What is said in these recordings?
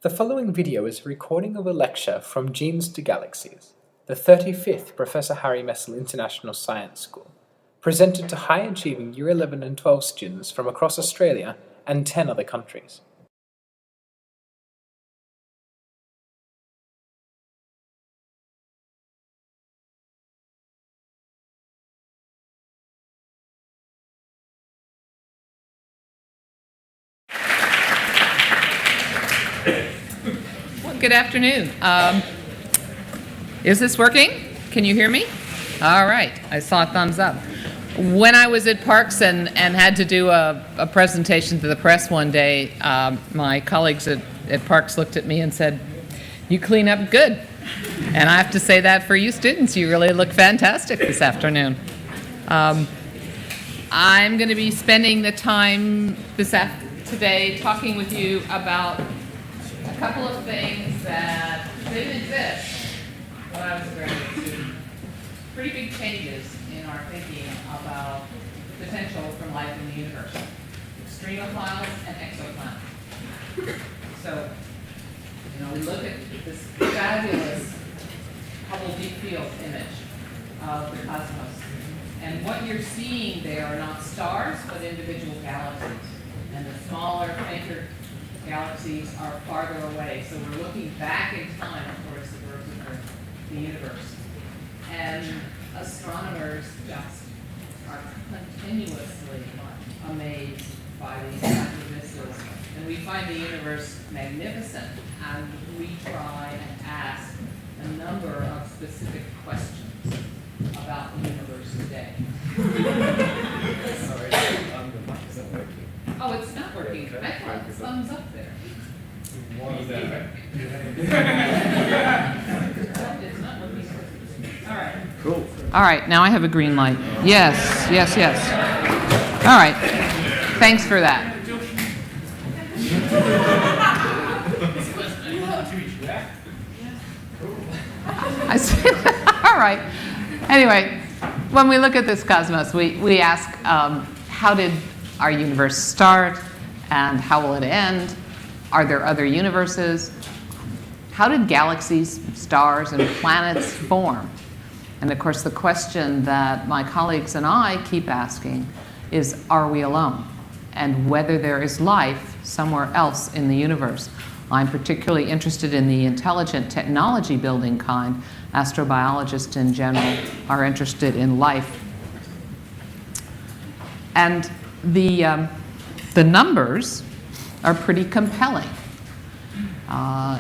The following video is a recording of a lecture from Genes to Galaxies, the 35th Professor Harry Messel International Science School, presented to high-achieving Year 11 and 12 students from across Australia and 10 other countries. Good afternoon. Is this working? Can you hear me? All right. I saw a thumbs up. When I was at Parks and had to do a presentation to the press one day, my colleagues at Parks looked at me and said, "You clean up good." And I have to say that for you students, you really look fantastic this afternoon. I'm going to be spending the time today talking with you about a couple of things that didn't exist when I was a graduate student. Pretty big changes in our thinking about the potential for life in the universe. Extremophiles and exoplanets. So, we look at this fabulous Hubble Deep Field image of the cosmos. And what you're seeing there are not stars, but individual galaxies. And the smaller, fainter galaxies are farther away. So we're looking back in time towards the birth of the universe. And astronomers just are continuously amazed by these kinds of vistas. And we find the universe magnificent, and we try and ask a number of specific questions about the universe today. Sorry, the mic isn't working. Oh, it's not working. I thought the thumbs up there. Is that right? It's not working. All right. Cool. All right, now I have a green light. Yes. All right. Thanks for that. I see. All right. Anyway, when we look at this cosmos, we ask, how did our universe start, and how will it end? Are there other universes? How did galaxies, stars, and planets form? And of course, the question that my colleagues and I keep asking is, are we alone? And whether there is life somewhere else in the universe. I'm particularly interested in the intelligent technology building kind. Astrobiologists in general are interested in life. And the numbers are pretty compelling.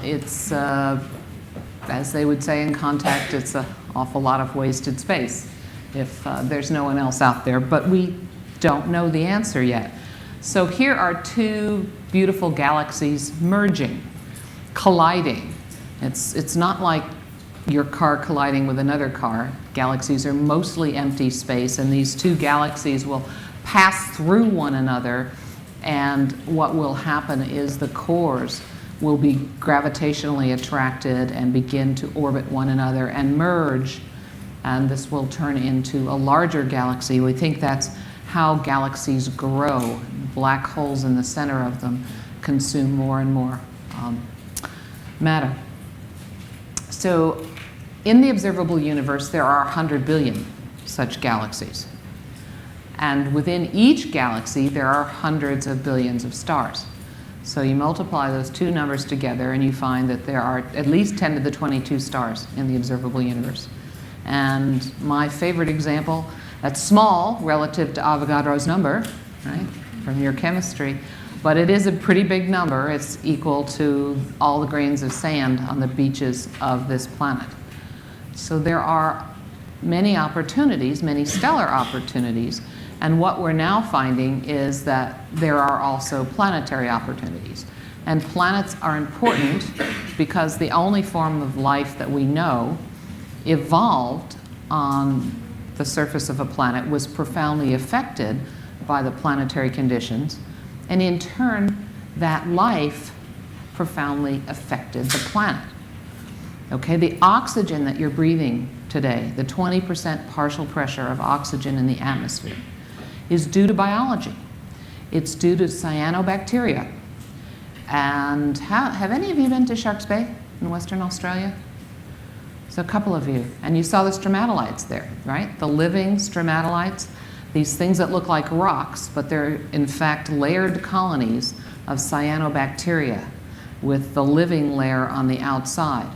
It's, as they would say in contact, it's an awful lot of wasted space if there's no one else out there. But we don't know the answer yet. So here are two beautiful galaxies merging, colliding. It's not like your car colliding with another car. Galaxies are mostly empty space, and these two galaxies will pass through one another, and what will happen is the cores will be gravitationally attracted and begin to orbit one another and merge, and this will turn into a larger galaxy. We think that's how galaxies grow. Black holes in the center of them consume more and more matter. So in the observable universe, there are 100 billion such galaxies. And within each galaxy, there are hundreds of billions of stars. So you multiply those two numbers together, and you find that there are at least 10 to the 22 stars in the observable universe. And my favorite example, that's small relative to Avogadro's number, right, from your chemistry, but it is a pretty big number. It's equal to all the grains of sand on the beaches of this planet. So there are many opportunities, many stellar opportunities, and what we're now finding is that there are also planetary opportunities. And planets are important because the only form of life that we know evolved on the surface of a planet, was profoundly affected by the planetary conditions, and in turn, that life profoundly affected the planet. Okay, the oxygen that you're breathing today, the 20% partial pressure of oxygen in the atmosphere, is due to biology. It's due to cyanobacteria. And have any of you been to Sharks Bay in Western Australia? So a couple of you. And you saw the stromatolites there, right? The living stromatolites, these things that look like rocks, but they're in fact layered colonies of cyanobacteria with the living layer on the outside.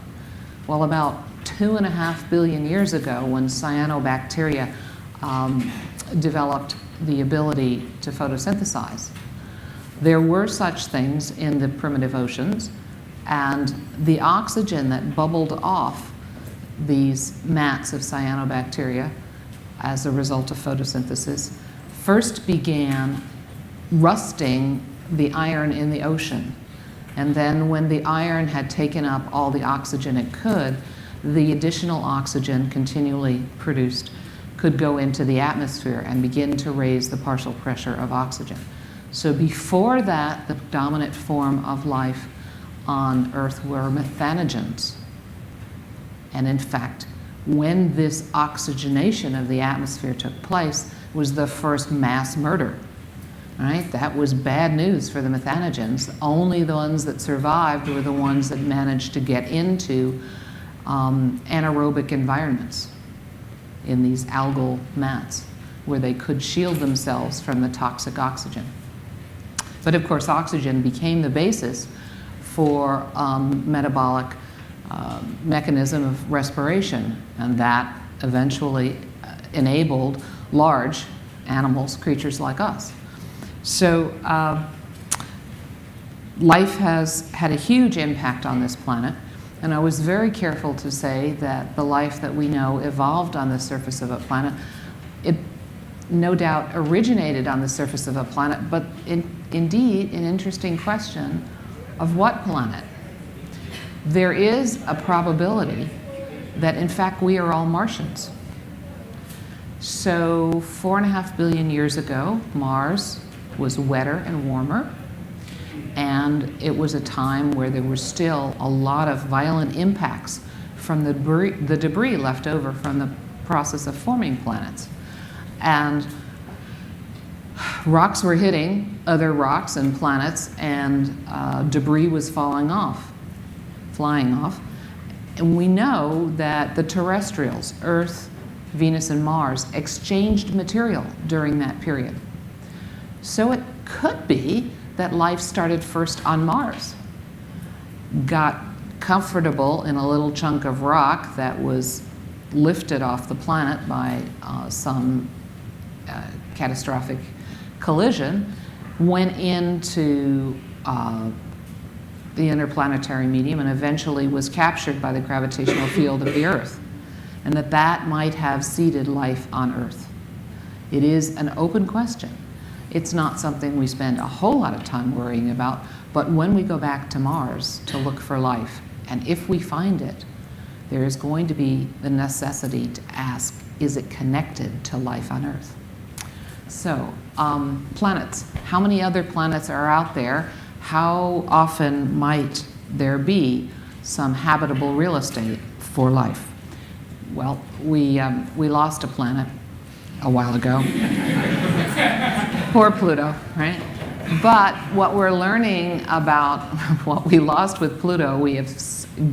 Well, about 2.5 billion years ago, when cyanobacteria developed the ability to photosynthesize, there were such things in the primitive oceans, and the oxygen that bubbled off these mats of cyanobacteria as a result of photosynthesis first began rusting the iron in the ocean. And then when the iron had taken up all the oxygen it could, the additional oxygen continually produced could go into the atmosphere and begin to raise the partial pressure of oxygen. So before that, the dominant form of life on Earth were methanogens. And in fact, when this oxygenation of the atmosphere took place, was the first mass murder. Right? That was bad news for the methanogens. Only the ones that survived were the ones that managed to get into anaerobic environments in these algal mats where they could shield themselves from the toxic oxygen. But of course, oxygen became the basis for metabolic mechanism of respiration, and that eventually enabled large animals, creatures like us. So life has had a huge impact on this planet, and I was very careful to say that the life that we know evolved on the surface of a planet. It no doubt originated on the surface of a planet, but indeed an interesting question of what planet? There is a probability that in fact we are all Martians. So 4.5 billion years ago, Mars was wetter and warmer, and it was a time where there were still a lot of violent impacts from the debris left over from the process of forming planets. And rocks were hitting other rocks and planets, and debris was flying off. And we know that the terrestrials, Earth, Venus, and Mars, exchanged material during that period. So it could be that life started first on Mars, got comfortable in a little chunk of rock that was lifted off the planet by some catastrophic collision, went into the interplanetary medium, and eventually was captured by the gravitational field of the Earth, and that might have seeded life on Earth. It is an open question. It's not something we spend a whole lot of time worrying about, but when we go back to Mars to look for life, and if we find it, there is going to be the necessity to ask, is it connected to life on Earth? So, planets. How many other planets are out there? How often might there be some habitable real estate for life? Well, we lost a planet a while ago. Poor Pluto, right? But what we're learning about what we lost with Pluto, we have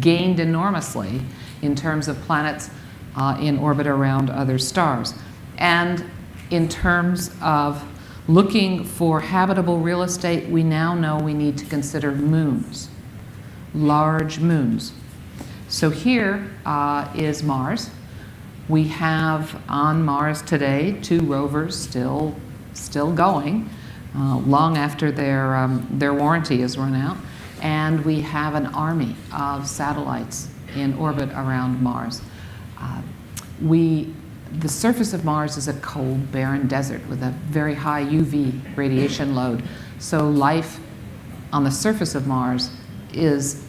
gained enormously in terms of planets in orbit around other stars. And in terms of looking for habitable real estate, we now know we need to consider moons, large moons. So here is Mars. We have on Mars today 2 rovers still going, long after their warranty is run out. And we have an army of satellites in orbit around Mars. The surface of Mars is a cold, barren desert with a very high UV radiation load. So life on the surface of Mars is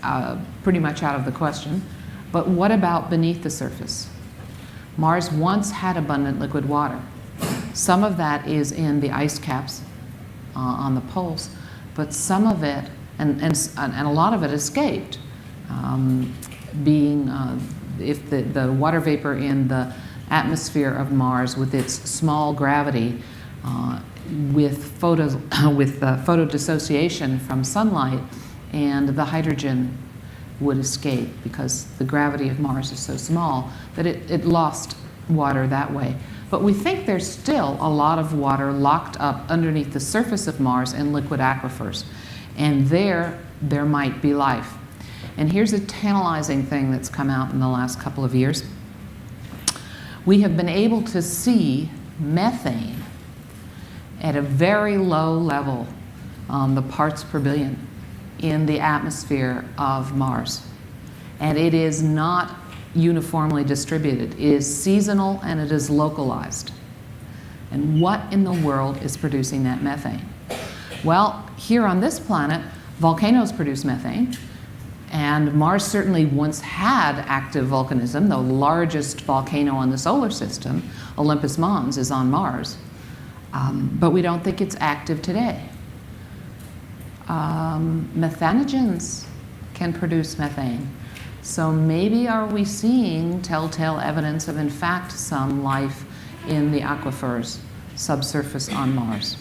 pretty much out of the question. But what about beneath the surface? Mars once had abundant liquid water. Some of that is in the ice caps on the poles, but some of it, and a lot of it escaped, if the water vapor in the atmosphere of Mars with its small gravity, with photo dissociation from sunlight and the hydrogen would escape because the gravity of Mars is so small that it lost water that way. But we think there's still a lot of water locked up underneath the surface of Mars in liquid aquifers. And there might be life. And here's a tantalizing thing that's come out in the last couple of years. We have been able to see methane at a very low level, the parts per billion, in the atmosphere of Mars. And it is not uniformly distributed. It is seasonal and it is localized. And what in the world is producing that methane? Well, here on this planet, volcanoes produce methane. And Mars certainly once had active volcanism. The largest volcano in the solar system, Olympus Mons, is on Mars. But we don't think it's active today. Methanogens can produce methane. So maybe are we seeing telltale evidence of, in fact, some life in the aquifers subsurface on Mars?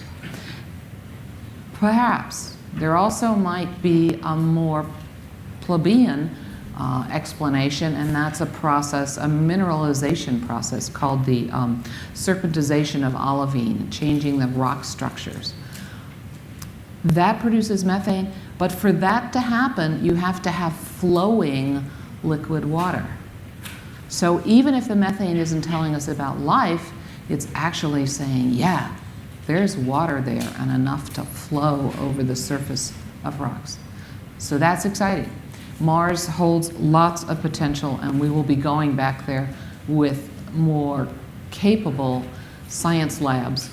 Perhaps. There also might be a more plebeian explanation, and that's a process, a mineralization process called the serpentization of olivine, changing the rock structures. That produces methane, but for that to happen, you have to have flowing liquid water. So even if the methane isn't telling us about life, it's actually saying, yeah, there's water there and enough to flow over the surface of rocks. So that's exciting. Mars holds lots of potential, and we will be going back there with more capable science labs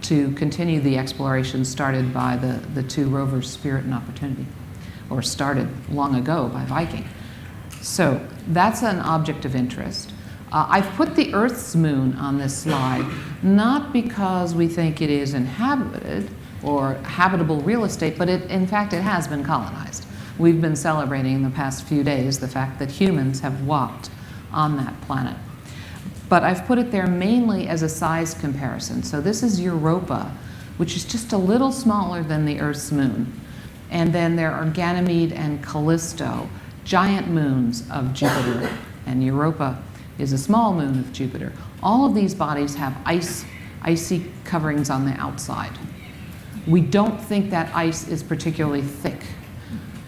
to continue the exploration started by the two rovers, Spirit and Opportunity, or started long ago by Viking. So that's an object of interest. I've put the Earth's moon on this slide, not because we think it is inhabited or habitable real estate, but in fact it has been colonized. We've been celebrating in the past few days the fact that humans have walked on that planet. But I've put it there mainly as a size comparison. So this is Europa, which is just a little smaller than the Earth's moon. And then there are Ganymede and Callisto, giant moons of Jupiter. And Europa is a small moon of Jupiter. All of these bodies have icy coverings on the outside. We don't think that ice is particularly thick,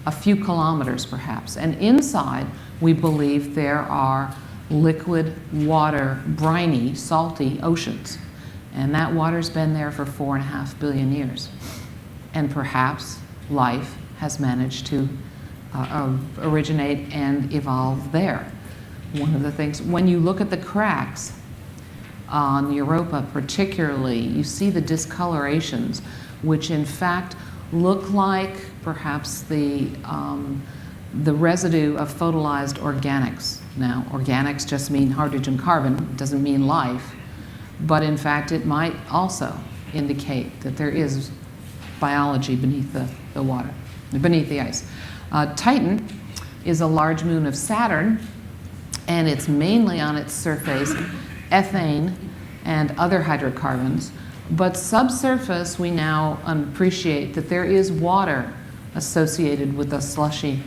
a few kilometers perhaps. And inside, we believe there are liquid water, briny, salty oceans. And that water's been there for 4.5 billion years. And perhaps life has managed to originate and evolve there. One of the things, when you look at the cracks on Europa particularly, you see the discolorations, which in fact look like perhaps the residue of photolyzed organics. Now, organics just mean hydrogen carbon, it doesn't mean life, but in fact it might also indicate that there is biology beneath the water, beneath the ice. Titan is a large moon of Saturn, and it's mainly on its surface ethane and other hydrocarbons, but subsurface we now appreciate that there is water associated with the slushy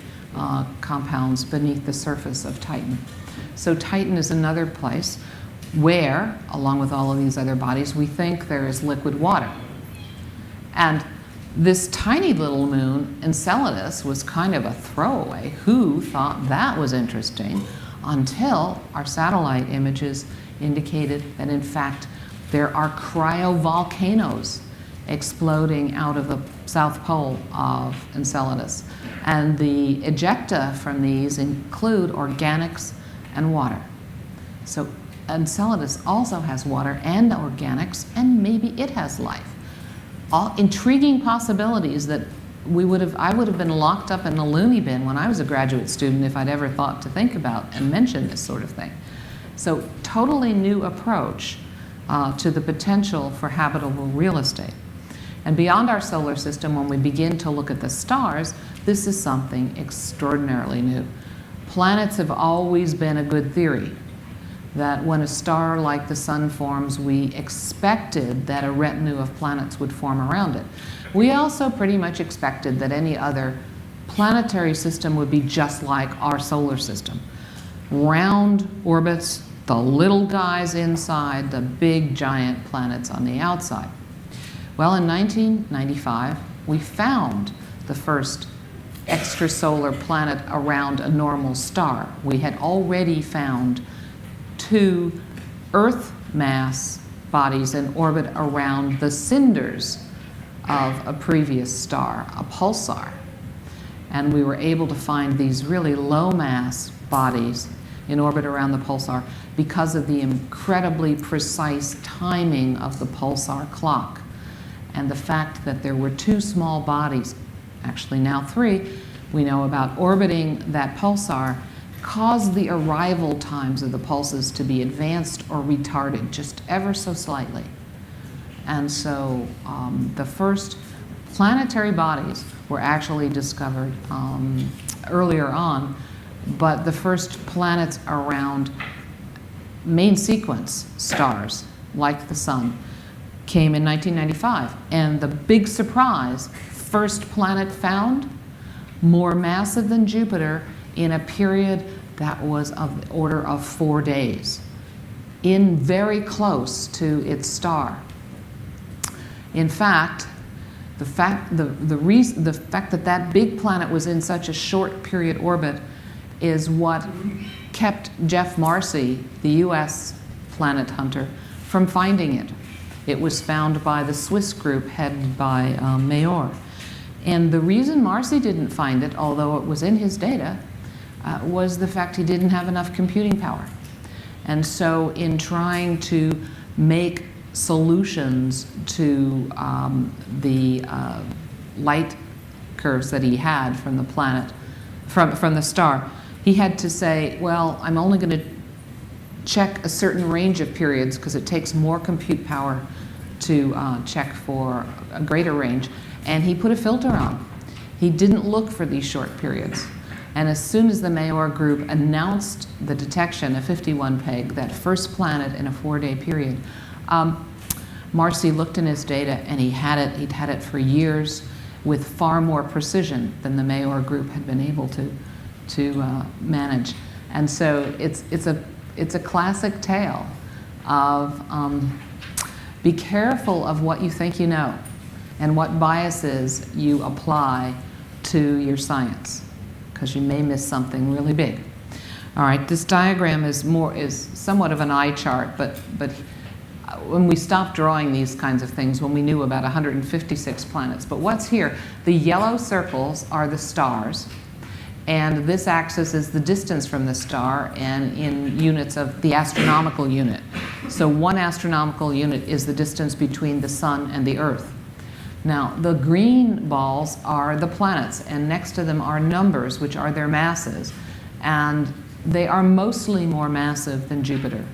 compounds beneath the surface of Titan. So Titan is another place where, along with all of these other bodies, we think there is liquid water. And this tiny little moon, Enceladus, was kind of a throwaway. Who thought that was interesting? Until our satellite images indicated that, in fact, there are cryovolcanoes exploding out of the south pole of Enceladus. And the ejecta from these include organics and water. So Enceladus also has water and organics, and maybe it has life. All intriguing possibilities that I would have been locked up in a loony bin when I was a graduate student if I'd ever thought to think about and mention this sort of thing. So totally new approach to the potential for habitable real estate. And beyond our solar system, when we begin to look at the stars, this is something extraordinarily new. Planets have always been a good theory, that when a star like the Sun forms, we expected that a retinue of planets would form around it. We also pretty much expected that any other planetary system would be just like our solar system. Round orbits, the little guys inside, the big giant planets on the outside. Well, in 1995, we found the first extrasolar planet around a normal star. We had already found 2 Earth mass bodies in orbit around the cinders of a previous star, a pulsar. And we were able to find these really low mass bodies in orbit around the pulsar because of the incredibly precise timing of the pulsar clock and the fact that there were 2 small bodies, actually now 3, we know about orbiting that pulsar, caused the arrival times of the pulses to be advanced or retarded just ever so slightly. And so the first planetary bodies were actually discovered earlier on, but the first planets around main sequence stars, like the Sun, came in 1995. And the big surprise, first planet found, more massive than Jupiter in a period that was of the order of 4 days, in very close to its star. In fact, the fact that that big planet was in such a short period orbit is what kept Jeff Marcy, the US planet hunter, from finding it. It was found by the Swiss group headed by Mayor. And the reason Marcy didn't find it, although it was in his data, was the fact he didn't have enough computing power. And so in trying to make solutions to the light curves that he had from the planet, from the star, he had to say, well, I'm only going to check a certain range of periods because it takes more compute power to check for a greater range. And he put a filter on. He didn't look for these short periods. And as soon as the Mayor group announced the detection of 51 Peg, that first planet in a 4-day period, Marcy looked in his data and he'd had it for years with far more precision than the Mayor group had been able to manage. And so it's a classic tale of be careful of what you think you know and what biases you apply to your science, because you may miss something really big. All right, this diagram is somewhat of an eye chart, but when we stopped drawing these kinds of things, when we knew about 156 planets. But what's here? The yellow circles are the stars, and this axis is the distance from the star, and in units of the astronomical unit. So 1 astronomical unit is the distance between the Sun and the Earth. Now, the green balls are the planets, and next to them are numbers, which are their masses, and they are mostly more massive than Jupiter.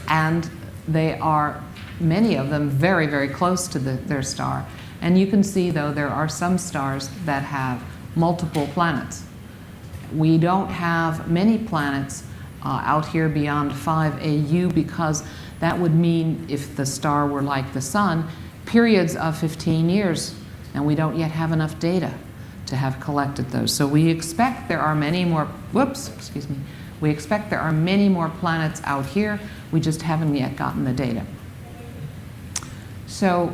And they are, many of them, very, very close to their star. And you can see, though, there are some stars that have multiple planets. We don't have many planets out here beyond 5 AU, because that would mean, if the star were like the Sun, periods of 15 years, and we don't yet have enough data to have collected those. So we expect there are many more, we expect there are many more planets out here. We just haven't yet gotten the data. So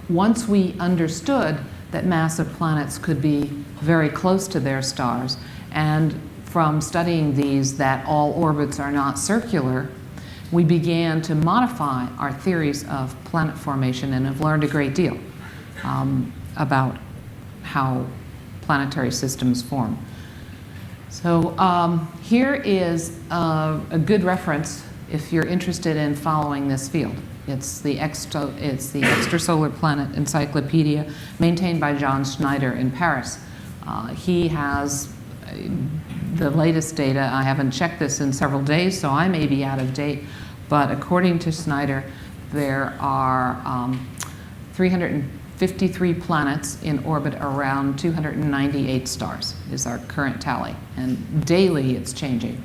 once we understood that massive planets could be very close to their stars, and from studying these that all orbits are not circular, we began to modify our theories of planet formation and have learned a great deal about how planetary systems form. So here is a good reference if you're interested in following this field. It's the Extrasolar Planet Encyclopedia, maintained by John Schneider in Paris. He has the latest data. I haven't checked this in several days, so I may be out of date. But according to Schneider, there are 353 planets in orbit around 298 stars is our current tally. And daily it's changing.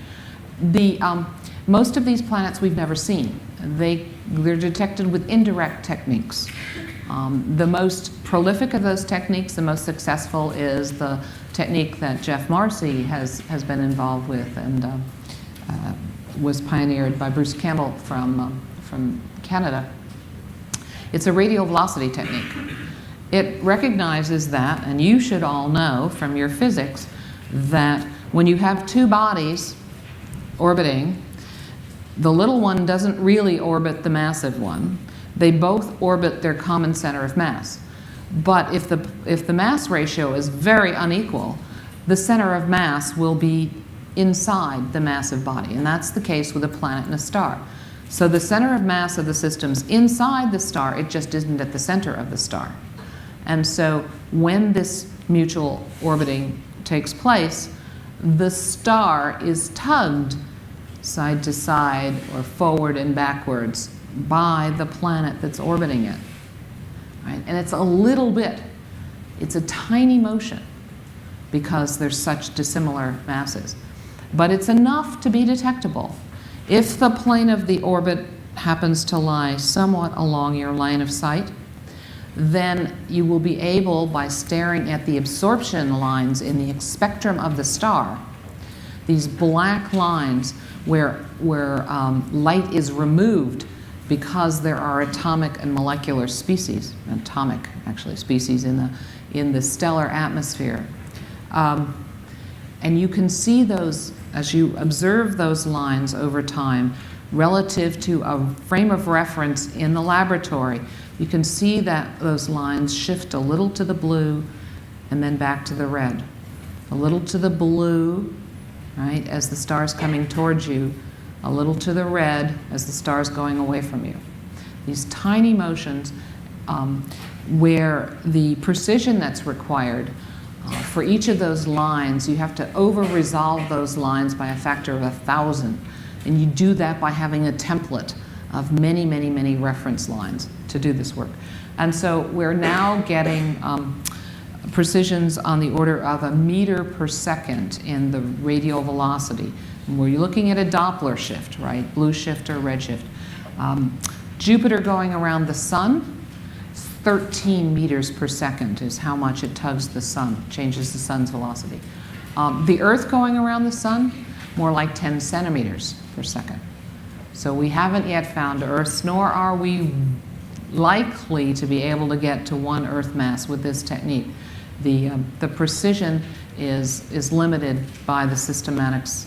Most of these planets we've never seen. They're detected with indirect techniques. The most prolific of those techniques, the most successful, is the technique that Jeff Marcy has been involved with and was pioneered by Bruce Campbell from Canada. It's a radial velocity technique. It recognizes that, and you should all know from your physics, that when you have two bodies orbiting, the little one doesn't really orbit the massive one. They both orbit their common center of mass. But if the mass ratio is very unequal, the center of mass will be inside the massive body. And that's the case with a planet and a star. So the center of mass of the system's inside the star, it just isn't at the center of the star. And so when this mutual orbiting takes place, the star is tugged side to side or forward and backwards by the planet that's orbiting it. Right? And it's a little bit, it's a tiny motion because there's such dissimilar masses. But it's enough to be detectable. If the plane of the orbit happens to lie somewhat along your line of sight, then you will be able, by staring at the absorption lines in the spectrum of the star, these black lines where light is removed because there are atomic and molecular species, species in the stellar atmosphere. And you can see those, as you observe those lines over time, relative to a frame of reference in the laboratory, you can see that those lines shift a little to the blue and then back to the red. A little to the blue, right, as the star's coming towards you, a little to the red as the star's going away from you. These tiny motions where the precision that's required for each of those lines, you have to over-resolve those lines by a factor of 1,000. And you do that by having a template of many, many, many reference lines to do this work. And so we're now getting precisions on the order of a meter per second in the radial velocity. And we're looking at a Doppler shift, right? Blue shift or red shift. Jupiter going around the sun, 13 meters per second is how much it tugs the sun, changes the sun's velocity. The Earth going around the sun, more like 10 centimeters per second. So we haven't yet found Earths, nor are we likely to be able to get to one Earth mass with this technique. The precision is limited by the systematics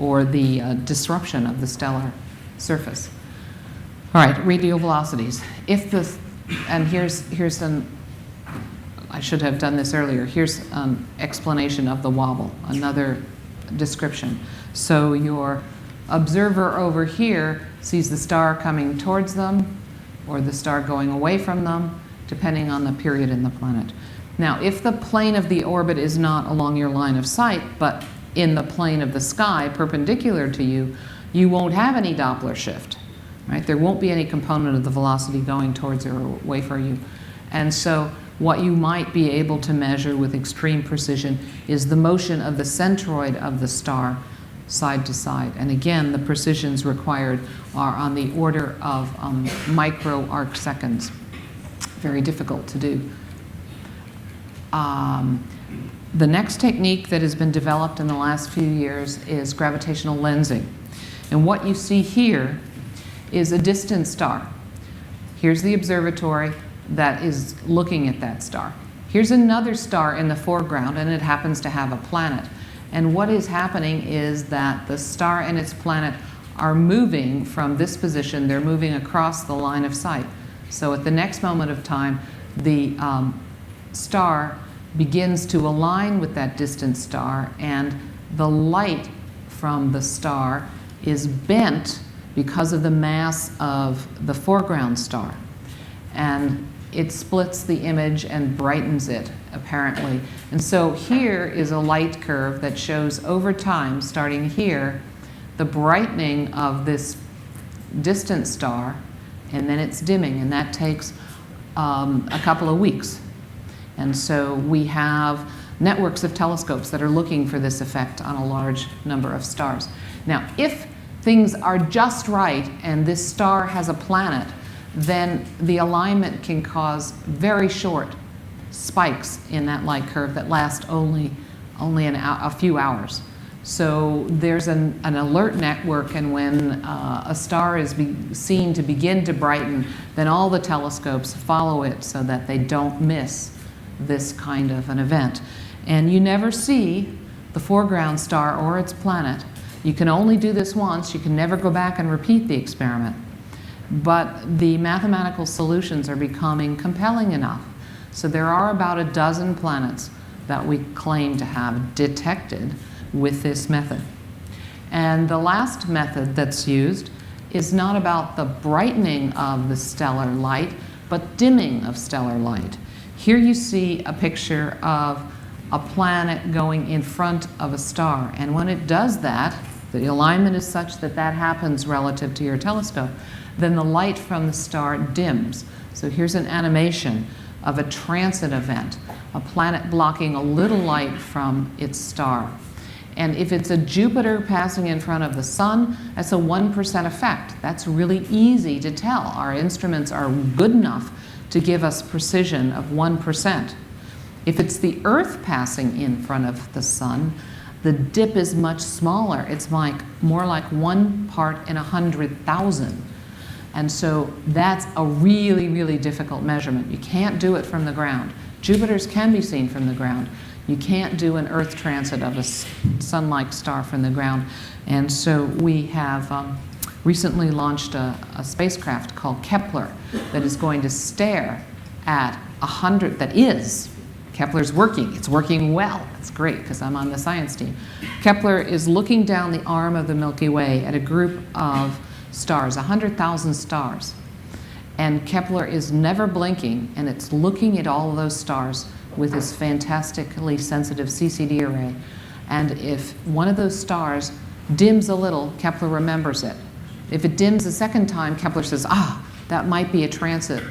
or the disruption of the stellar surface. All right, radial velocities. And here's I should have done this earlier. Here's an explanation of the wobble, another description. So your observer over here sees the star coming towards them or the star going away from them, depending on the period in the planet. Now, if the plane of the orbit is not along your line of sight, but in the plane of the sky, perpendicular to you, you won't have any Doppler shift. Right? There won't be any component of the velocity going towards or away from you. And so what you might be able to measure with extreme precision is the motion of the centroid of the star side to side. And again, the precisions required are on the order of micro arc seconds. Very difficult to do. The next technique that has been developed in the last few years is gravitational lensing. And what you see here is a distant star. Here's the observatory that is looking at that star. Here's another star in the foreground, and it happens to have a planet. And what is happening is that the star and its planet are moving from this position. They're moving across the line of sight. So at the next moment of time, the star begins to align with that distant star, and the light from the star is bent because of the mass of the foreground star. And it splits the image and brightens it, apparently. And so here is a light curve that shows over time, starting here, the brightening of this distant star, and then it's dimming, and that takes a couple of weeks. And so we have networks of telescopes that are looking for this effect on a large number of stars. Now, if things are just right and this star has a planet, then the alignment can cause very short spikes in that light curve that last only a few hours. So there's an alert network, and when a star is seen to begin to brighten, then all the telescopes follow it so that they don't miss this kind of an event. And you never see the foreground star or its planet. You can only do this once. You can never go back and repeat the experiment. But the mathematical solutions are becoming compelling enough. So there are about a dozen planets that we claim to have detected with this method. And the last method that's used is not about the brightening of the stellar light, but dimming of stellar light. Here you see a picture of a planet going in front of a star. And when it does that, the alignment is such that that happens relative to your telescope, then the light from the star dims. So here's an animation of a transit event, a planet blocking a little light from its star. And if it's a Jupiter passing in front of the sun, that's a 1% effect. That's really easy to tell. Our instruments are good enough to give us precision of 1%. If it's the Earth passing in front of the sun, the dip is much smaller. It's more like 1 part in 100,000. And so that's a really, really difficult measurement. You can't do it from the ground. Jupiter's can be seen from the ground. You can't do an Earth transit of a sun-like star from the ground. And so we have recently launched a spacecraft called Kepler that is going to stare at 100, Kepler's working. It's working well. It's great because I'm on the science team. Kepler is looking down the arm of the Milky Way at a group of stars, 100,000 stars. And Kepler is never blinking, and it's looking at all of those stars with this fantastically sensitive CCD array. And if one of those stars dims a little, Kepler remembers it. If it dims a second time, Kepler says, that might be a transit,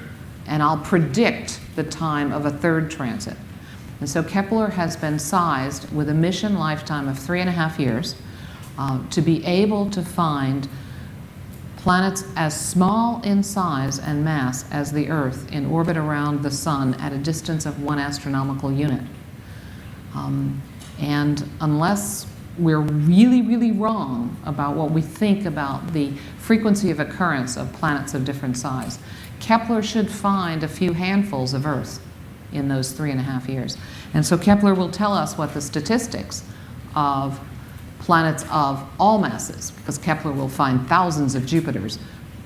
and I'll predict the time of a third transit. And so Kepler has been sized with a mission lifetime of 3.5 years to be able to find planets as small in size and mass as the Earth in orbit around the Sun at a distance of 1 astronomical unit. And unless we're really, really wrong about what we think about the frequency of occurrence of planets of different size, Kepler should find a few handfuls of Earth in those 3.5 years. And so Kepler will tell us what the statistics of planets of all masses, because Kepler will find thousands of Jupiters,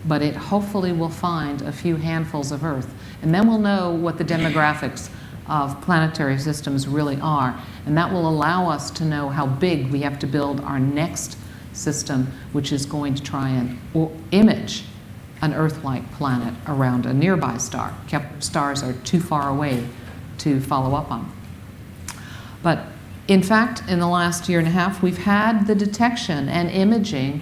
but it hopefully will find a few handfuls of Earth. And then we'll know what the demographics of planetary systems really are. And that will allow us to know how big we have to build our next system, which is going to try and image an Earth-like planet around a nearby star. Kepler stars are too far away to follow up on. But in fact, in the last 1.5 years, we've had the detection and imaging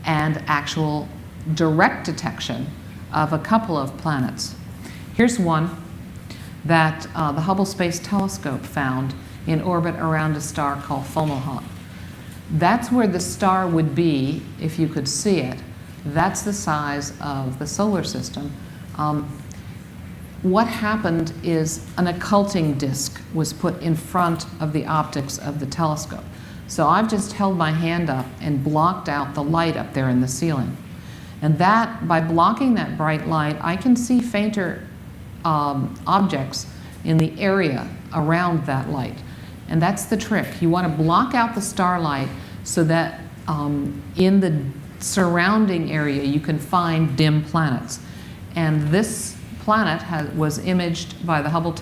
and actual direct detection of a couple of planets. Here's one that the Hubble Space Telescope found in orbit around a star called Fomalhaut. That's where the star would be if you could see it. That's the size of the solar system. What happened is an occulting disk was put in front of the optics of the telescope. So I've just held my hand up and blocked out the light up there in the ceiling. And that, by blocking that bright light, I can see fainter objects in the area around that light. And that's the trick. You want to block out the starlight so that in the surrounding area you can find dim planets. And this planet was imaged by the Hubble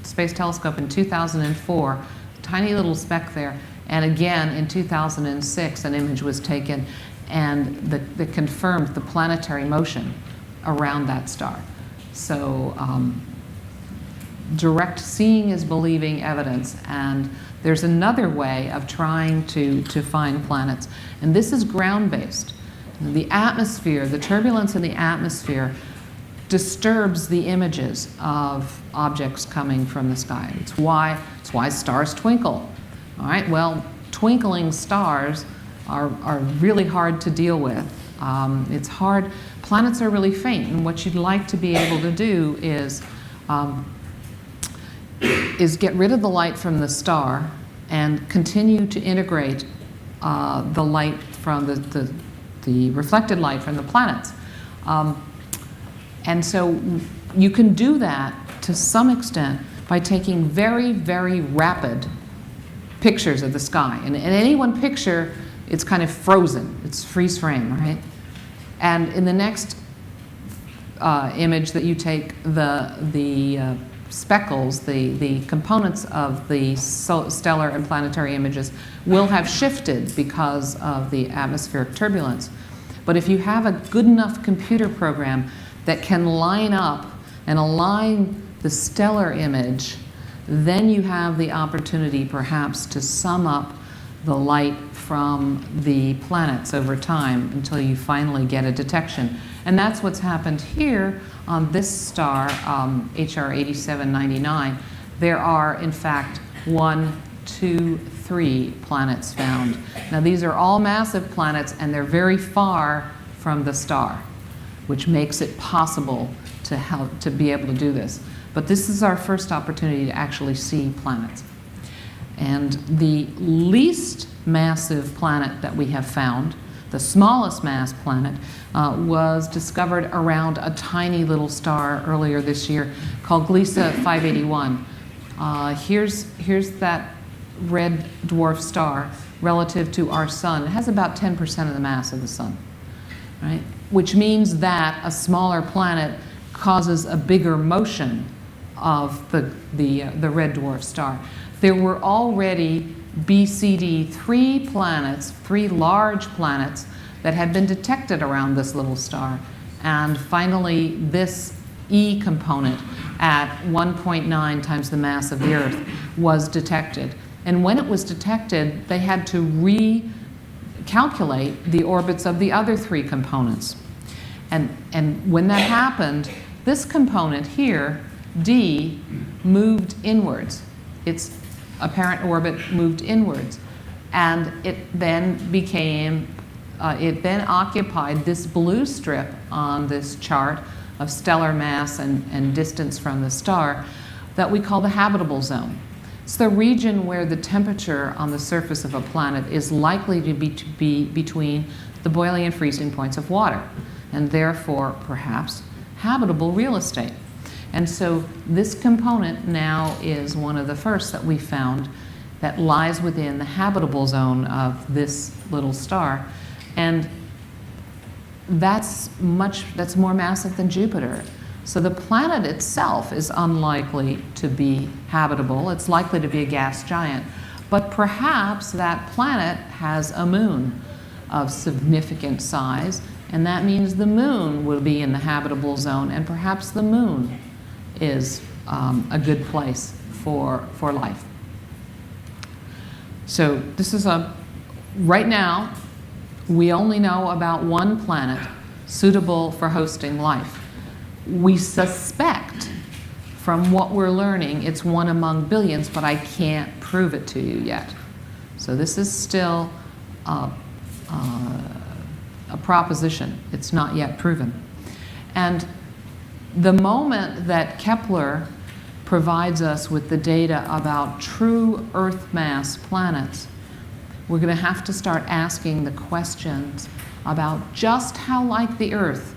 Space Telescope in 2004, tiny little speck there, and again in 2006 an image was taken and that confirmed the planetary motion around that star. So direct seeing is believing evidence, and there's another way of trying to find planets, and this is ground-based. The atmosphere, the turbulence in the atmosphere disturbs the images of objects coming from the sky. It's why stars twinkle. All right, well, twinkling stars are really hard to deal with. It's hard. Planets are really faint, and what you'd like to be able to do is get rid of the light from the star and continue to integrate the light from the reflected light from the planets. And so you can do that to some extent by taking very, very rapid pictures of the sky. And in any one picture, it's kind of frozen. It's freeze frame, right? And in the next image that you take, the speckles, the components of the stellar and planetary images will have shifted because of the atmospheric turbulence. But if you have a good enough computer program that can line up and align the stellar image, then you have the opportunity perhaps to sum up the light from the planets over time until you finally get a detection. And that's what's happened here on this star, HR 8799. There are, in fact, 1, 2, 3 planets found. Now, these are all massive planets, and they're very far from the star, which makes it possible to be able to do this. But this is our first opportunity to actually see planets. And the least massive planet that we have found, the smallest mass planet, was discovered around a tiny little star earlier this year called Gliese 581. Here's that red dwarf star relative to our sun. It has about 10% of the mass of the sun, right? Which means that a smaller planet causes a bigger motion of the red dwarf star. There were already BCD 3 planets, 3 large planets, that had been detected around this little star. And finally, this E component at 1.9 times the mass of the Earth was detected. And when it was detected, they had to recalculate the orbits of the other 3 components. And when that happened, this component here, D, moved inwards. Its apparent orbit moved inwards. And it then occupied this blue strip on this chart of stellar mass and distance from the star that we call the habitable zone. It's the region where the temperature on the surface of a planet is likely to be between the boiling and freezing points of water, and therefore perhaps habitable real estate. And so this component now is one of the first that we found that lies within the habitable zone of this little star. And that's more massive than Jupiter. So the planet itself is unlikely to be habitable. It's likely to be a gas giant. But perhaps that planet has a moon of significant size, and that means the moon will be in the habitable zone, and perhaps the moon is a good place for life. So this is right now, we only know about one planet suitable for hosting life. We suspect, from what we're learning, it's one among billions, but I can't prove it to you yet. So this is still a proposition. It's not yet proven. And the moment that Kepler provides us with the data about true Earth mass planets, we're going to have to start asking the questions about just how like the Earth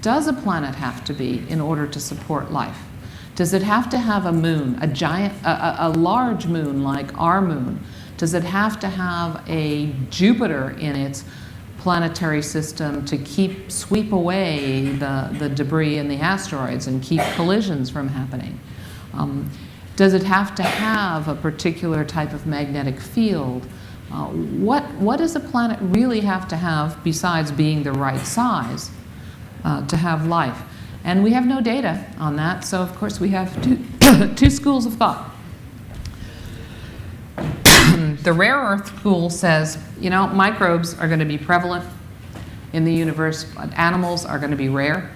does a planet have to be in order to support life? Does it have to have a moon, a large moon like our moon? Does it have to have a Jupiter in its planetary system to sweep away the debris and the asteroids and keep collisions from happening? Does it have to have a particular type of magnetic field? What does a planet really have to have besides being the right size to have life? And we have no data on that, so of course we have two schools of thought. The rare earth school says, microbes are going to be prevalent in the universe, but animals are going to be rare.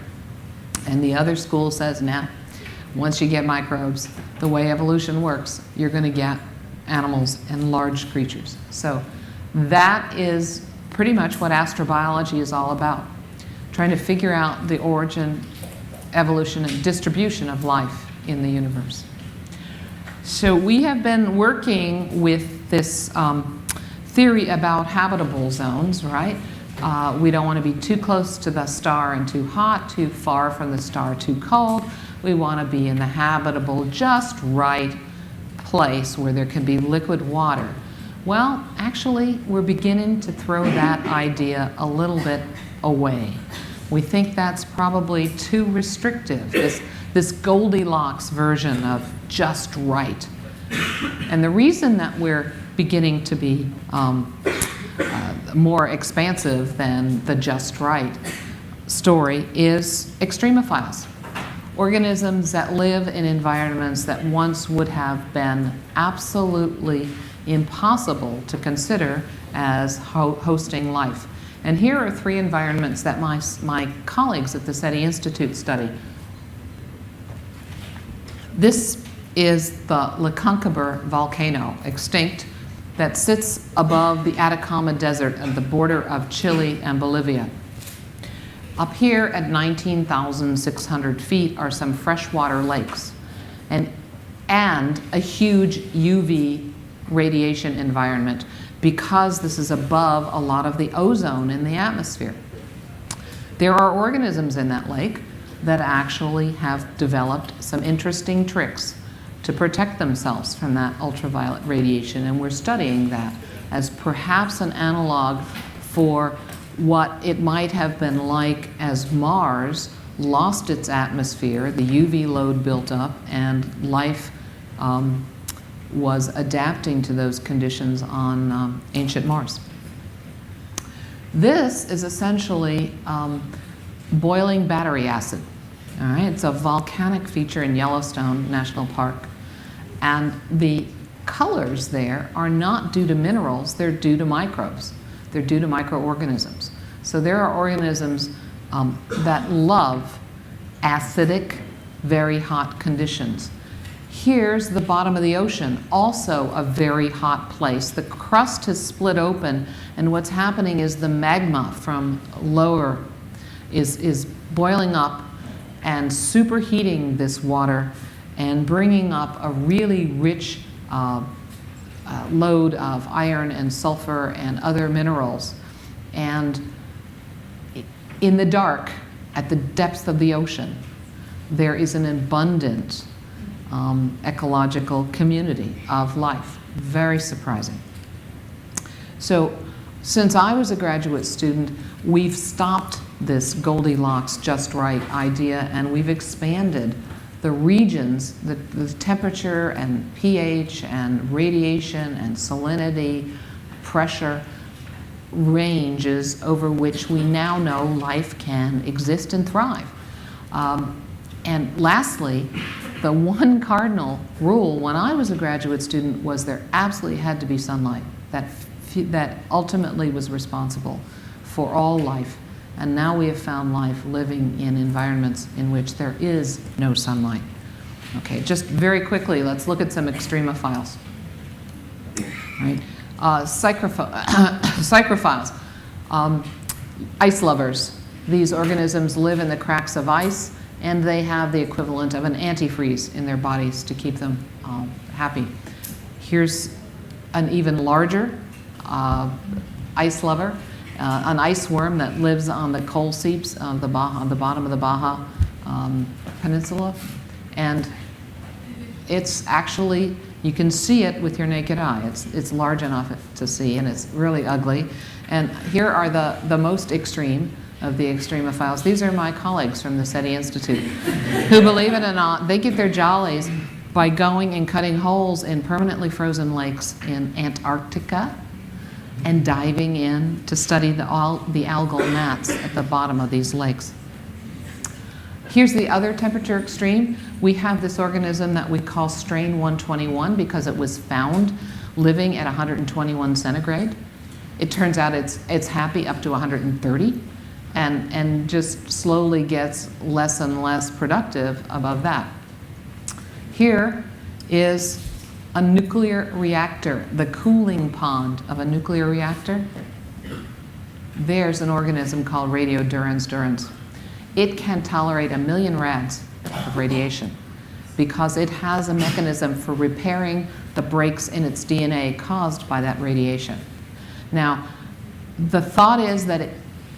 And the other school says, nah, once you get microbes, the way evolution works, you're going to get animals and large creatures. So that is pretty much what astrobiology is all about, trying to figure out the origin, evolution, and distribution of life in the universe. So we have been working with this theory about habitable zones, right? We don't want to be too close to the star and too hot, too far from the star, too cold. We want to be in the habitable, just right place where there can be liquid water. Well, actually, we're beginning to throw that idea a little bit away. We think that's probably too restrictive, this Goldilocks version of just right. And the reason that we're beginning to be more expansive than the just right story is extremophiles. Organisms that live in environments that once would have been absolutely impossible to consider as hosting life. And here are 3 environments that my colleagues at the SETI Institute study. This is the Leconcabur volcano, extinct, that sits above the Atacama Desert at the border of Chile and Bolivia. Up here at 19,600 feet are some freshwater lakes and a huge UV radiation environment because this is above a lot of the ozone in the atmosphere. There are organisms in that lake that actually have developed some interesting tricks to protect themselves from that ultraviolet radiation, and we're studying that as perhaps an analog for what it might have been like as Mars lost its atmosphere, the UV load built up, and life was adapting to those conditions on ancient Mars. This is essentially boiling battery acid. All right, it's a volcanic feature in Yellowstone National Park. And the colors there are not due to minerals, they're due to microbes. They're due to microorganisms. So there are organisms that love acidic, very hot conditions. Here's the bottom of the ocean, also a very hot place. The crust has split open, and what's happening is the magma from lower is boiling up and superheating this water and bringing up a really rich load of iron and sulfur and other minerals. And in the dark, at the depths of the ocean, there is an abundant ecological community of life. Very surprising. So since I was a graduate student, we've stopped this Goldilocks just right idea, and we've expanded the regions, the temperature and pH and radiation and salinity, pressure ranges over which we now know life can exist and thrive. And lastly, the one cardinal rule when I was a graduate student was there absolutely had to be sunlight that ultimately was responsible for all life. And now we have found life living in environments in which there is no sunlight. Okay, just very quickly, let's look at some extremophiles. Right? Psychrophiles, ice lovers. These organisms live in the cracks of ice, and they have the equivalent of an antifreeze in their bodies to keep them happy. Here's an even larger ice lover. An ice worm that lives on the coal seeps on the bottom of the Baja Peninsula. And it's actually, you can see it with your naked eye. It's large enough to see, and it's really ugly. And here are the most extreme of the extremophiles. These are my colleagues from the SETI Institute, who, believe it or not, they get their jollies by going and cutting holes in permanently frozen lakes in Antarctica and diving in to study the algal mats at the bottom of these lakes. Here's the other temperature extreme. We have this organism that we call strain 121 because it was found living at 121 centigrade. It turns out it's happy up to 130. and just slowly gets less and less productive above that. Here is a nuclear reactor, the cooling pond of a nuclear reactor. There's an organism called Radiodurans durans. It can tolerate 1 million rads of radiation because it has a mechanism for repairing the breaks in its DNA caused by that radiation. Now, the thought is that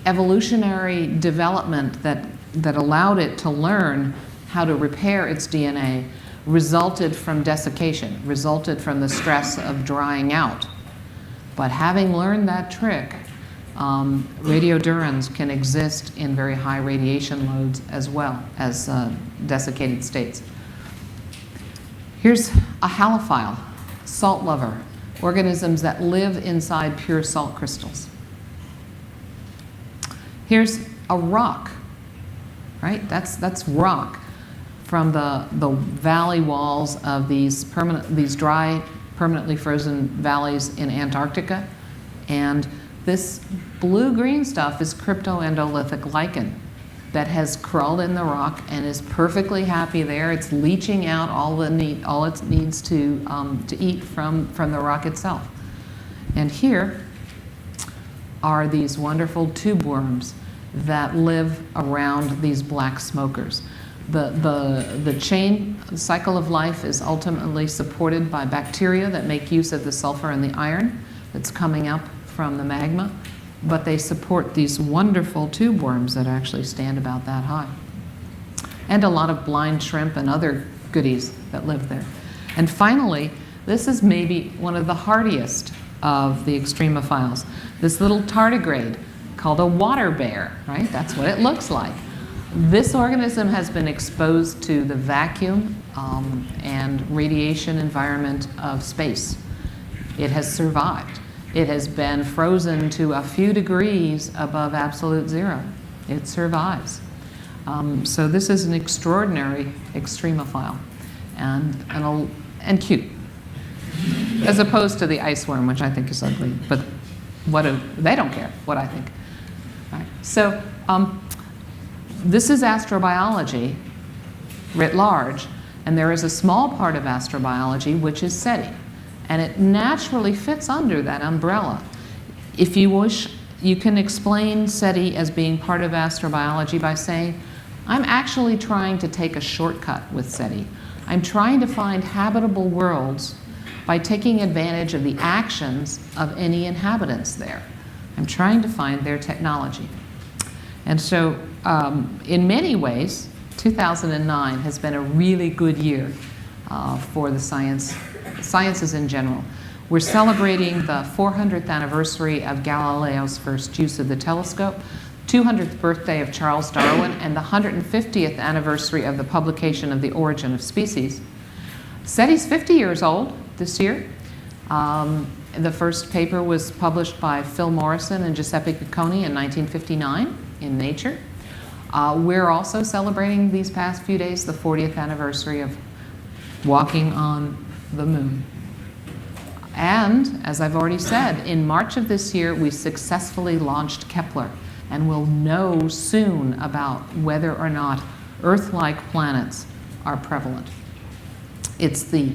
evolutionary development that allowed it to learn how to repair its DNA resulted from desiccation, resulted from the stress of drying out. But having learned that trick, radiodurans can exist in very high radiation loads as well as desiccated states. Here's a halophile, salt lover, organisms that live inside pure salt crystals. Here's a rock, right? That's rock from the valley walls of these dry, permanently frozen valleys in Antarctica. And this blue-green stuff is cryptoendolithic lichen that has crawled in the rock and is perfectly happy there. It's leaching out all it needs to eat from the rock itself. And here are these wonderful tube worms that live around these black smokers. The chain cycle of life is ultimately supported by bacteria that make use of the sulfur and the iron that's coming up from the magma, but they support these wonderful tube worms that actually stand about that high. And a lot of blind shrimp and other goodies that live there. And finally, this is maybe one of the hardiest of the extremophiles, this little tardigrade called a water bear, right? That's what it looks like. This organism has been exposed to the vacuum and radiation environment of space. It has survived. It has been frozen to a few degrees above absolute zero. It survives. So this is an extraordinary extremophile and cute, as opposed to the ice worm, which I think is ugly. But they don't care what I think. Right. So this is astrobiology writ large, and there is a small part of astrobiology which is SETI, and it naturally fits under that umbrella. If you wish, you can explain SETI as being part of astrobiology by saying, I'm actually trying to take a shortcut with SETI. I'm trying to find habitable worlds by taking advantage of the actions of any inhabitants there. I'm trying to find their technology. And so, in many ways, 2009 has been a really good year for the sciences in general. We're celebrating the 400th anniversary of Galileo's first use of the telescope, 200th birthday of Charles Darwin, and the 150th anniversary of the publication of The Origin of Species. SETI's 50 years old this year. The first paper was published by Phil Morrison and Giuseppe Cacconi in 1959 in Nature. We're also celebrating these past few days the 40th anniversary of walking on the moon. And, as I've already said, in March of this year, we successfully launched Kepler, and we'll know soon about whether or not Earth-like planets are prevalent. It's the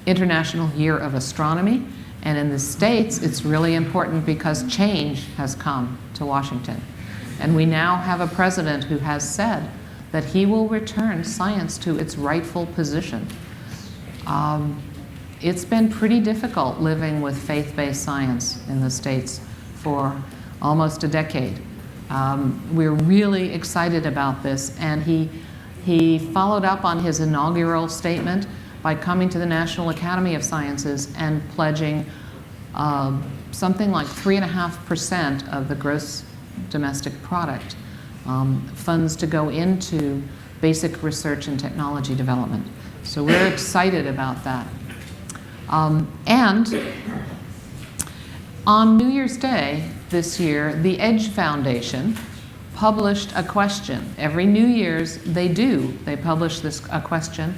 International Year of Astronomy, and in the States, it's really important because change has come to Washington. And we now have a president who has said that he will return science to its rightful position. It's been pretty difficult living with faith-based science in the States for almost a decade. We're really excited about this, and he followed up on his inaugural statement by coming to the National Academy of Sciences and pledging something like 3.5% of the gross domestic product, funds to go into basic research and technology development. So we're excited about that. And on New Year's Day this year, the Edge Foundation published a question. Every New Year's they publish a question,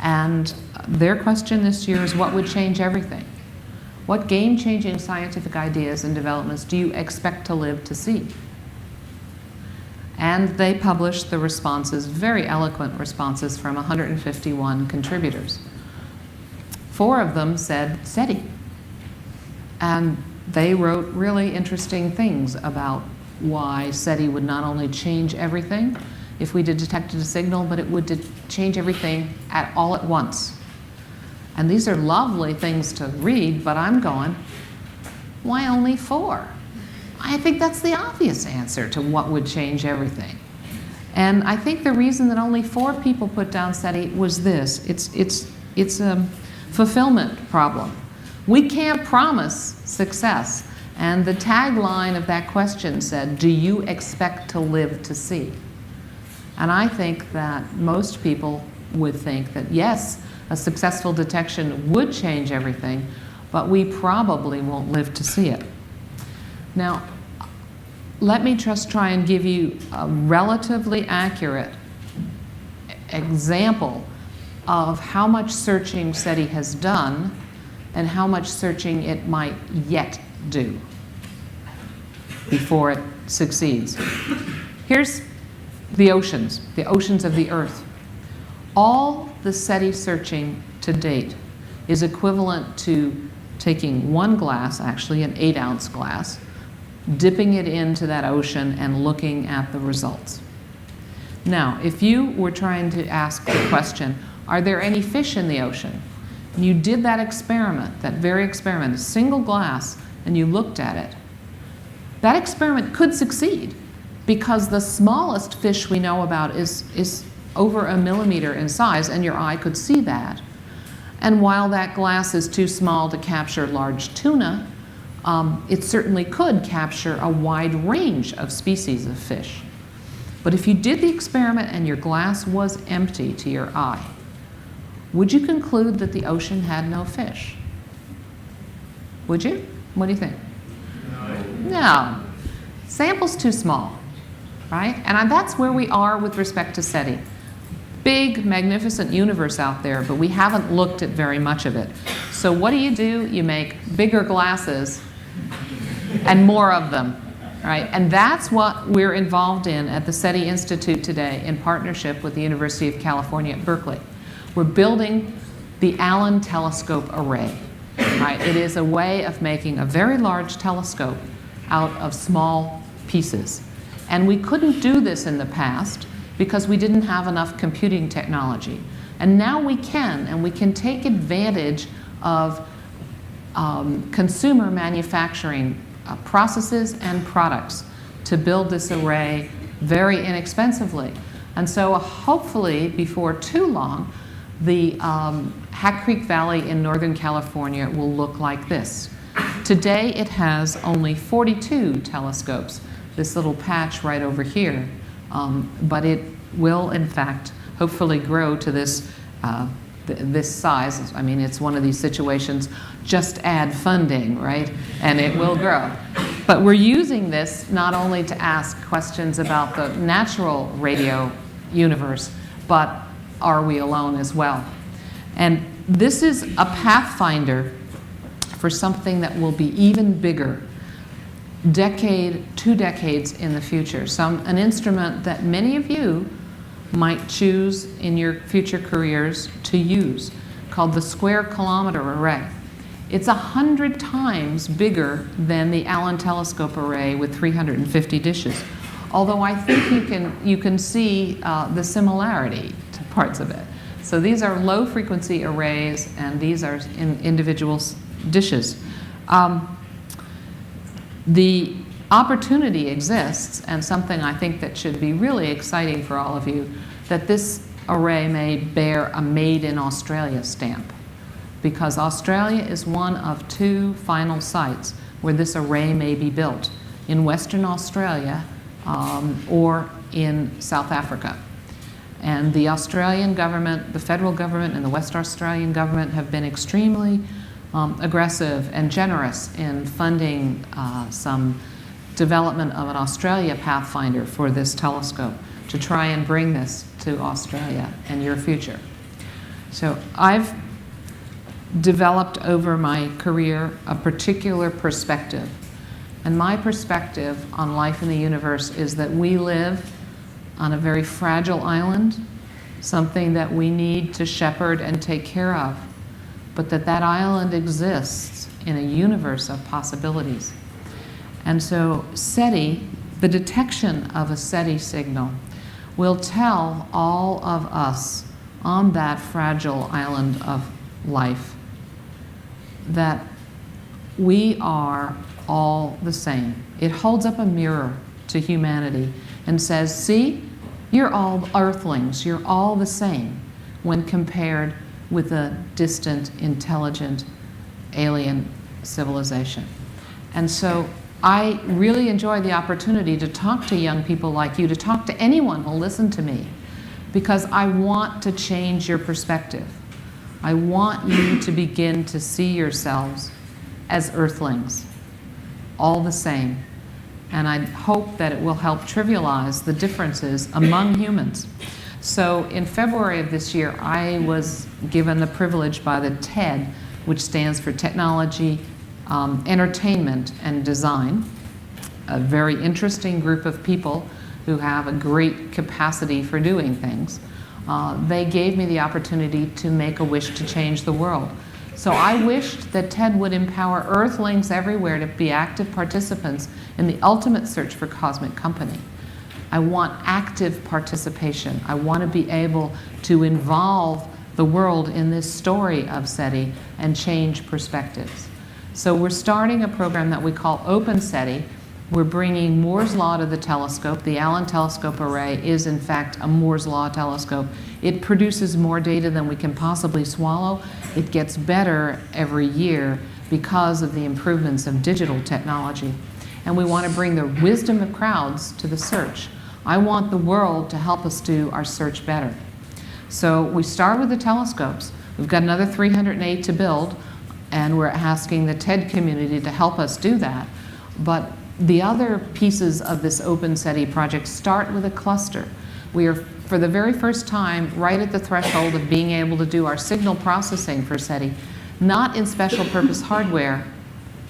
and their question this year is, what would change everything? What game-changing scientific ideas and developments do you expect to live to see? And they published the responses, very eloquent responses from 151 contributors. 4 of them said SETI. And they wrote really interesting things about why SETI would not only change everything if we detected a signal, but it would change everything all at once. And these are lovely things to read, but I'm going, why only 4? I think that's the obvious answer to what would change everything. And I think the reason that only 4 people put down SETI was this. It's a fulfillment problem. We can't promise success. And the tagline of that question said, do you expect to live to see? And I think that most people would think that yes, a successful detection would change everything, but we probably won't live to see it. Now, let me just try and give you a relatively accurate example of how much searching SETI has done and how much searching it might yet do before it succeeds. Here's the oceans of the Earth. All the SETI searching to date is equivalent to taking one glass, actually an 8-ounce glass, dipping it into that ocean and looking at the results. Now, if you were trying to ask the question, are there any fish in the ocean? And you did that experiment, that very experiment, a single glass, and you looked at it, that experiment could succeed because the smallest fish we know about is over 1 millimeter in size, and your eye could see that. And while that glass is too small to capture large tuna, it certainly could capture a wide range of species of fish. But if you did the experiment and your glass was empty to your eye, would you conclude that the ocean had no fish? Would you? What do you think? No. Sample's too small, right? And that's where we are with respect to SETI. Big, magnificent universe out there, but we haven't looked at very much of it. So what do? You make bigger glasses and more of them, right? And that's what we're involved in at the SETI Institute today in partnership with the University of California at Berkeley. We're building the Allen Telescope Array, right? It is a way of making a very large telescope out of small pieces. And we couldn't do this in the past because we didn't have enough computing technology. And now we can, and we can take advantage of consumer manufacturing processes and products to build this array very inexpensively. And so hopefully before too long, the Hack Creek Valley in Northern California will look like this. Today it has only 42 telescopes, this little patch right over here, but it will in fact hopefully grow to this this size. I mean, it's one of these situations, just add funding, right? And it will grow. But we're using this not only to ask questions about the natural radio universe, but are we alone as well? And this is a pathfinder for something that will be even bigger, 2 decades in the future. An instrument that many of you might choose in your future careers to use, called the Square Kilometre Array. It's 100 times bigger than the Allen Telescope Array with 350 dishes. Although I think you can see the similarity to parts of it. So these are low frequency arrays, and these are individual dishes. The opportunity exists, and something I think that should be really exciting for all of you, that this array may bear a Made in Australia stamp, because Australia is one of 2 final sites where this array may be built, in Western Australia or in South Africa. And the Australian government, the federal government, and the West Australian government have been extremely aggressive and generous in funding some development of an Australia Pathfinder for this telescope to try and bring this to Australia and your future. So I've developed over my career a particular perspective. And my perspective on life in the universe is that we live on a very fragile island, something that we need to shepherd and take care of, but that island exists in a universe of possibilities. And so SETI, the detection of a SETI signal, will tell all of us on that fragile island of life that we are all the same. It holds up a mirror to humanity and says, see, you're all earthlings, you're all the same when compared with a distant, intelligent, alien civilization. And so I really enjoy the opportunity to talk to young people like you, to talk to anyone who'll listen to me, because I want to change your perspective. I want you to begin to see yourselves as earthlings, all the same. And I hope that it will help trivialize the differences among humans. So in February of this year, I was given the privilege by the TED, which stands for Technology, Entertainment, and Design, a very interesting group of people who have a great capacity for doing things. They gave me the opportunity to make a wish to change the world. So I wished that TED would empower Earthlings everywhere to be active participants in the ultimate search for cosmic company. I want active participation. I want to be able to involve the world in this story of SETI and change perspectives. So we're starting a program that we call Open SETI. We're bringing Moore's Law to the telescope. The Allen Telescope Array is, in fact, a Moore's Law telescope. It produces more data than we can possibly swallow. It gets better every year because of the improvements of digital technology. And we want to bring the wisdom of crowds to the search. I want the world to help us do our search better. So we start with the telescopes. We've got another 308 to build, and we're asking the TED community to help us do that. But the other pieces of this Open SETI project start with a cluster. We are, for the very first time, right at the threshold of being able to do our signal processing for SETI, not in special purpose hardware,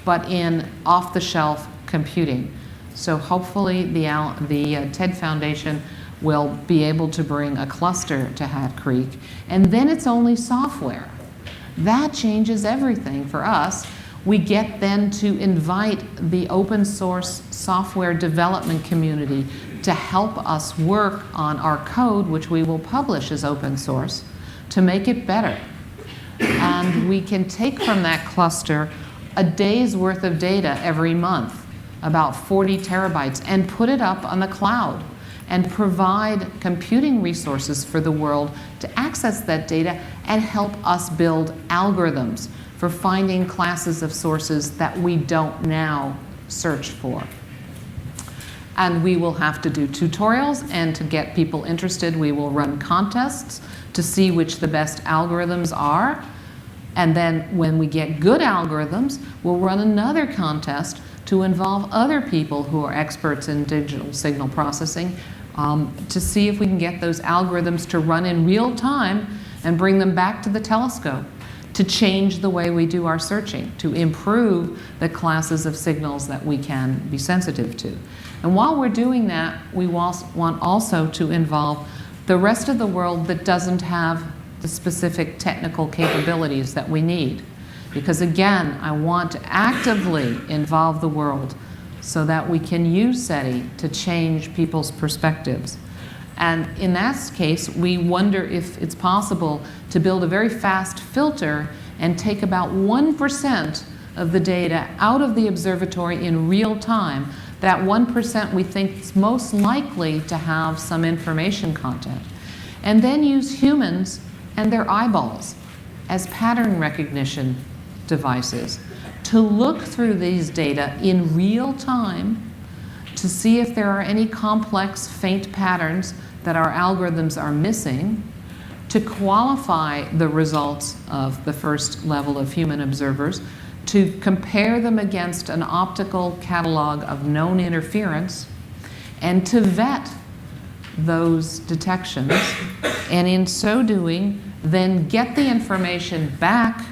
but in off-the-shelf computing. So hopefully the TED Foundation will be able to bring a cluster to Hat Creek, and then it's only software. That changes everything for us. We get then to invite the open source software development community to help us work on our code, which we will publish as open source, to make it better. And we can take from that cluster a day's worth of data every month, about 40 terabytes, and put it up on the cloud and provide computing resources for the world to access that data and help us build algorithms for finding classes of sources that we don't now search for. And we will have to do tutorials, and to get people interested, we will run contests to see which the best algorithms are. And then when we get good algorithms, we'll run another contest to involve other people who are experts in digital signal processing to see if we can get those algorithms to run in real time and bring them back to the telescope to change the way we do our searching, to improve the classes of signals that we can be sensitive to. And while we're doing that, we want also to involve the rest of the world that doesn't have the specific technical capabilities that we need. Because again, I want to actively involve the world so that we can use SETI to change people's perspectives. And in that case, we wonder if it's possible to build a very fast filter and take about 1% of the data out of the observatory in real time. That 1% we think is most likely to have some information content. And then use humans and their eyeballs as pattern recognition devices to look through these data in real time to see if there are any complex, faint patterns that our algorithms are missing, to qualify the results of the first level of human observers, to compare them against an optical catalog of known interference, and to vet those detections, and in so doing, then get the information back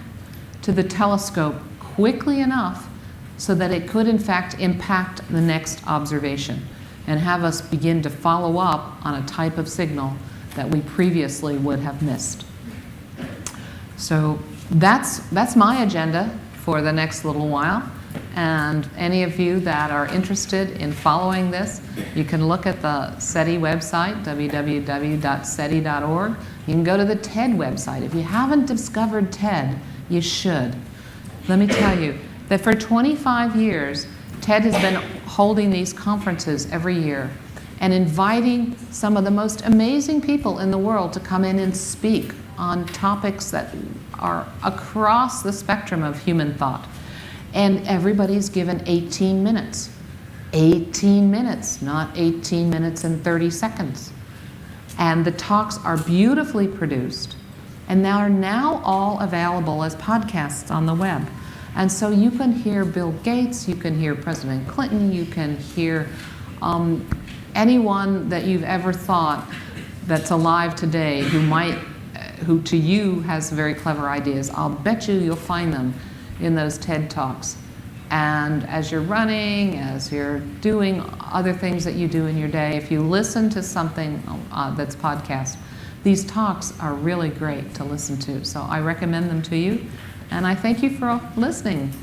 to the telescope quickly enough so that it could in fact impact the next observation. and have us begin to follow up on a type of signal that we previously would have missed. So that's my agenda for the next little while. And any of you that are interested in following this, you can look at the SETI website, www.seti.org. You can go to the TED website. If you haven't discovered TED, you should. Let me tell you that for 25 years, TED has been holding these conferences every year and inviting some of the most amazing people in the world to come in and speak on topics that are across the spectrum of human thought. And everybody's given 18 minutes. 18 minutes, not 18 minutes and 30 seconds. And the talks are beautifully produced, and they are now all available as podcasts on the web. And so you can hear Bill Gates, you can hear President Clinton, you can hear anyone that you've ever thought that's alive today who to you has very clever ideas. I'll bet you'll find them in those TED Talks. And as you're running, as you're doing other things that you do in your day, if you listen to something that's podcast, these talks are really great to listen to. So I recommend them to you, and I thank you for listening.